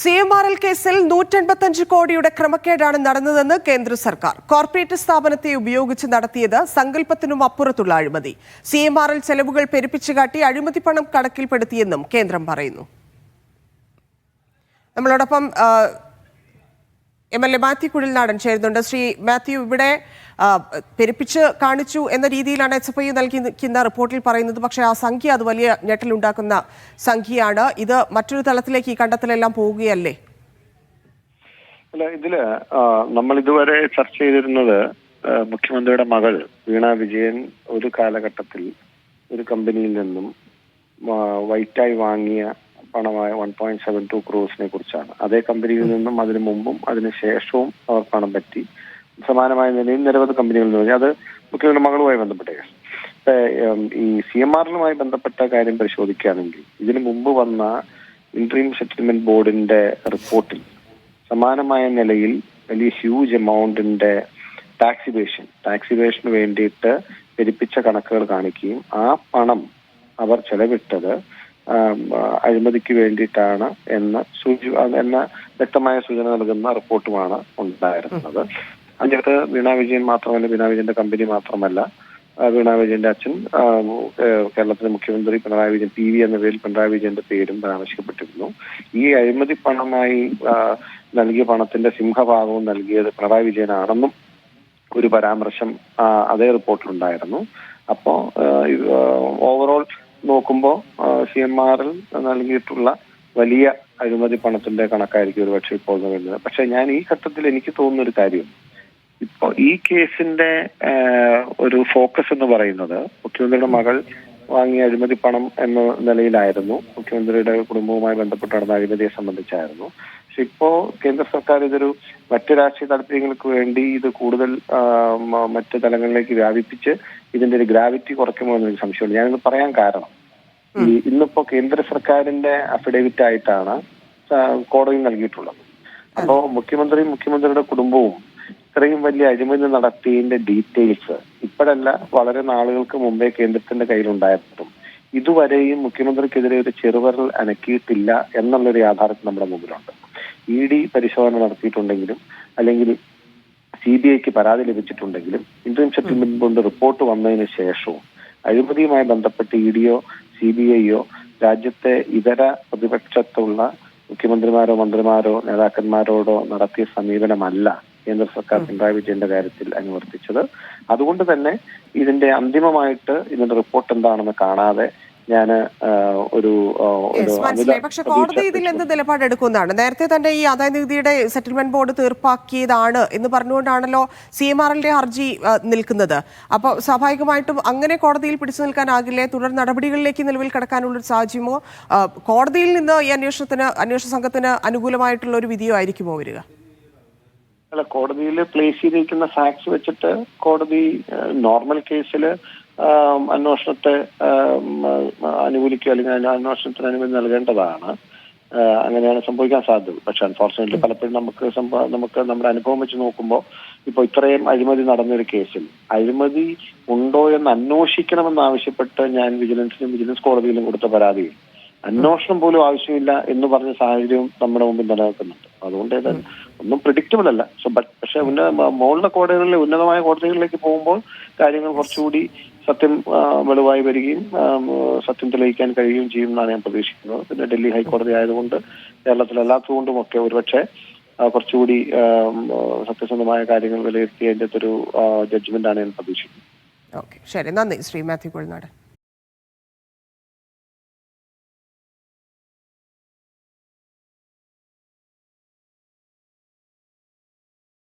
CMRL കേസിൽ 185 കോടിയുടെ ക്രമക്കേടാണ് നടന്നതെന്ന് കേന്ദ്ര സർക്കാർ. കോർപ്പറേറ്റ് സ്ഥാപനത്തെ ഉപയോഗിച്ച് നടത്തിയത് സങ്കല്പത്തിനും അപ്പുറത്തുള്ള അഴിമതി. CMRL ചെലവുകൾ പെരുപ്പിച്ചു കാട്ടി അഴിമതി പണം കണക്കിൽപ്പെടുത്തിയെന്നും കേന്ദ്രം പറയുന്നു. നമ്മളോടൊപ്പം MLA മാത്യു കുഴൽനാടൻ ചേരുന്നുണ്ട്. ശ്രീ മാത്യു, ഇവിടെ പെരുപ്പിച്ച് കാണിച്ചു എന്ന രീതിയിലാണ് SFI നൽകിയിരിക്കുന്ന റിപ്പോർട്ടിൽ പറയുന്നത്. പക്ഷേ ആ സംഖ്യ അത് വലിയ ഞെട്ടലുണ്ടാക്കുന്ന സംഖ്യയാണ്. ഇത് മറ്റൊരു തലത്തിലേക്ക് ഈ കണ്ടെത്തലെല്ലാം പോവുകയല്ലേ? അല്ല, ഇതില് നമ്മൾ ഇതുവരെ ചർച്ച ചെയ്തിരുന്നത് മുഖ്യമന്ത്രിയുടെ മകൾ വീണ വിജയൻ ഒരു കാലഘട്ടത്തിൽ ഒരു കമ്പനിയിൽ നിന്നും വൈറ്റായി വാങ്ങിയ പണമായ 1.72 ക്രോസിനെ കുറിച്ചാണ്. അതേ കമ്പനിയിൽ നിന്നും അതിനു മുമ്പും അതിന് ശേഷവും അവർ പണം പറ്റി. സമാനമായ നിലയിൽ നിരവധി കമ്പനികളിൽ നിന്ന് അത് മുഖ്യമന്ത്രിയുടെ മകളുമായി ബന്ധപ്പെട്ട കേസ്. ഈ CMRലുമായി ബന്ധപ്പെട്ട കാര്യം പരിശോധിക്കുകയാണെങ്കിൽ ഇതിനു മുമ്പ് വന്ന ഇന്ററീം സെറ്റിൽമെന്റ് ബോർഡിന്റെ റിപ്പോർട്ടിൽ സമാനമായ നിലയിൽ വലിയ ഹ്യൂജ് എമൗണ്ടിന്റെ ടാക്സിവേഷന് വേണ്ടിയിട്ട് പെരുപ്പിച്ച കണക്കുകൾ കാണിക്കുകയും ആ പണം അവർ ചെലവിട്ടത് അഴിമതിക്ക് വേണ്ടിയിട്ടാണ് എന്ന വ്യക്തമായ സൂചന നൽകുന്ന റിപ്പോർട്ടുമാണ് ഉണ്ടായിരുന്നത്. അതിനകത്ത് വീണ വിജയൻ മാത്രമല്ല, വീണ വിജയന്റെ കമ്പനി മാത്രമല്ല, വീണ വിജയന്റെ അച്ഛൻ കേരളത്തിലെ മുഖ്യമന്ത്രി പിണറായി വിജയൻ PV എന്ന പേരിൽ പിണറായി വിജയന്റെ പേരും പരാമർശിക്കപ്പെട്ടിരുന്നു. ഈ അഴിമതി പണമായി നൽകിയ പണത്തിന്റെ സിംഹഭാഗവും നൽകിയത് പിണറായി വിജയനാണെന്നും ഒരു പരാമർശം അതേ റിപ്പോർട്ടിലുണ്ടായിരുന്നു. അപ്പോ ഓവറോൾ നോക്കുമ്പോൾ CMRൽ നൽകിയിട്ടുള്ള വലിയ അഴിമതി പണത്തിന്റെ കണക്കായിരിക്കും ഒരുപക്ഷെ ഇപ്പോൾ വരുന്നത്. പക്ഷെ ഞാൻ ഈ ഘട്ടത്തിൽ എനിക്ക് തോന്നുന്ന ഒരു കാര്യം, ഇപ്പോ ഈ കേസിന്റെ ഒരു ഫോക്കസ് എന്ന് പറയുന്നത് മുഖ്യമന്ത്രിയുടെ മകൾ വാങ്ങിയ അഴിമതി പണം എന്ന നിലയിലായിരുന്നു. മുഖ്യമന്ത്രിയുടെ കുടുംബവുമായി ബന്ധപ്പെട്ട് നടന്ന അഴിമതിയെ സംബന്ധിച്ചായിരുന്നു. പക്ഷെ ഇപ്പോ കേന്ദ്ര സർക്കാർ ഇതൊരു മറ്റു രാഷ്ട്രീയ താല്പര്യങ്ങൾക്ക് വേണ്ടി ഇത് കൂടുതൽ മറ്റു തലങ്ങളിലേക്ക് വ്യാപിപ്പിച്ച് ഇതിന്റെ ഒരു ഗ്രാവിറ്റി കുറയ്ക്കുമോ എന്നൊരു സംശയമുണ്ട്. ഞാനിത് പറയാൻ കാരണം, ഇന്നിപ്പോ കേന്ദ്ര സർക്കാരിന്റെ അഫിഡേവിറ്റ് ആയിട്ടാണ് കോടതി നൽകിയിട്ടുള്ളത്. അപ്പോ മുഖ്യമന്ത്രിയുടെ കുടുംബവും ഇത്രയും വലിയ അഴിമതി നടത്തിയതിന്റെ ഡീറ്റെയിൽസ് ഇപ്പോഴല്ല, വളരെ നാളുകൾക്ക് മുമ്പേ കേന്ദ്രത്തിന്റെ കയ്യിലുണ്ടായിട്ടും ഇതുവരെയും മുഖ്യമന്ത്രിക്കെതിരെ ഒരു ചെറുവിരൽ അനക്കിയിട്ടില്ല എന്നുള്ളൊരു യാഥാർത്ഥ്യം നമ്മുടെ മുമ്പിലുണ്ട്. ED പരിശോധന നടത്തിയിട്ടുണ്ടെങ്കിലും അല്ലെങ്കിൽ CBIക്ക് പരാതി ലഭിച്ചിട്ടുണ്ടെങ്കിലും ഇന്ററീം സെറ്റിൽമെന്റ് ബോർഡ് റിപ്പോർട്ട് വന്നതിന് ശേഷവും അഴിമതിയുമായി ബന്ധപ്പെട്ട് EDയോ CBIയോ രാജ്യത്തെ ഇതര പ്രതിപക്ഷത്തുള്ള മുഖ്യമന്ത്രിമാരോ മന്ത്രിമാരോ നേതാക്കന്മാരോടോ നടത്തിയ സമീപനമല്ല കേന്ദ്ര സർക്കാർ പിണറായി വിജയന്റെ കാര്യത്തിൽ അനുവർത്തിച്ചത്. അതുകൊണ്ട് തന്നെ ഇതിന്റെ അന്തിമമായിട്ട് ഇതിന്റെ റിപ്പോർട്ട് എന്താണെന്ന് കാണാതെ ഞാൻ പക്ഷെ കോടതി ഇതിൽ എന്ത് നിലപാടെടുക്കുന്നതാണ്? നേരത്തെ തന്നെ ഈ ആദായനികുതിയുടെ സെറ്റിൽമെന്റ് ബോർഡ് തീർപ്പാക്കിയതാണ് എന്ന് പറഞ്ഞുകൊണ്ടാണല്ലോ CMRലിന്റെ ഹർജി നിൽക്കുന്നത്. അപ്പോൾ സ്വാഭാവികമായിട്ടും അങ്ങനെ കോടതിയിൽ പിടിച്ചു നിൽക്കാനാകില്ലേ? തുടർ നടപടികളിലേക്ക് നിലവിൽ കടക്കാനുള്ളൊരു സാഹചര്യമോ കോടതിയിൽ നിന്ന് ഈ അന്വേഷണ സംഘത്തിന് അനുകൂലമായിട്ടുള്ള ഒരു വിധിയോ ആയിരിക്കുമോ വരിക? അല്ല, കോടതിയിൽ പ്ലേസ് ചെയ്തിരിക്കുന്ന ഫാക്ട്സ് വെച്ചിട്ട് കോടതി നോർമൽ കേസിൽ അന്വേഷണത്തെ അനുകൂലിക്കുക അല്ലെങ്കിൽ അന്വേഷണത്തിന് അനുമതി നൽകേണ്ടതാണ്. അങ്ങനെയാണ് സംഭവിക്കാൻ സാധ്യത. പക്ഷെ അൺഫോർച്ചുനേറ്റ്ലി പലപ്പോഴും നമുക്ക് നമ്മുടെ അനുഭവം വെച്ച് നോക്കുമ്പോൾ ഇപ്പോൾ ഇത്രയും അഴിമതി നടന്നൊരു കേസിൽ അഴിമതി ഉണ്ടോ എന്ന് അന്വേഷിക്കണമെന്നാവശ്യപ്പെട്ട് ഞാൻ വിജിലൻസ് കോടതിയിലും കൊടുത്ത പരാതിയിൽ അന്വേഷണം പോലും ആവശ്യമില്ല എന്ന് പറഞ്ഞ സാഹചര്യവും നമ്മുടെ മുമ്പിൽ നിലനിൽക്കുന്നുണ്ട്. അതുകൊണ്ട് ഒന്നും പ്രിഡിക്റ്റബിൾ അല്ല. പക്ഷെ മുകളിലെ കോടതികളിലെ ഉന്നതമായ കോടതികളിലേക്ക് പോകുമ്പോൾ കാര്യങ്ങൾ കുറച്ചുകൂടി സത്യം വെളിവായി വരികയും സത്യം തെളിയിക്കാൻ കഴിയുകയും ചെയ്യും എന്നാണ് ഞാൻ പ്രതീക്ഷിക്കുന്നത്. പിന്നെ ഡൽഹി ഹൈക്കോടതി ആയതുകൊണ്ട് കേരളത്തിലല്ലാത്തതുകൊണ്ടും ഒക്കെ ഒരുപക്ഷെ കുറച്ചുകൂടി സത്യസന്ധമായ കാര്യങ്ങൾ വിലയിരുത്തിയതിൻ്റെ ഒരു ജഡ്ജ്മെന്റ് ആണ് ഞാൻ പ്രതീക്ഷിക്കുന്നത്. ഓക്കെ, ശരി, നന്ദി ശ്രീ മാത്യു കുഴൽനാടൻ.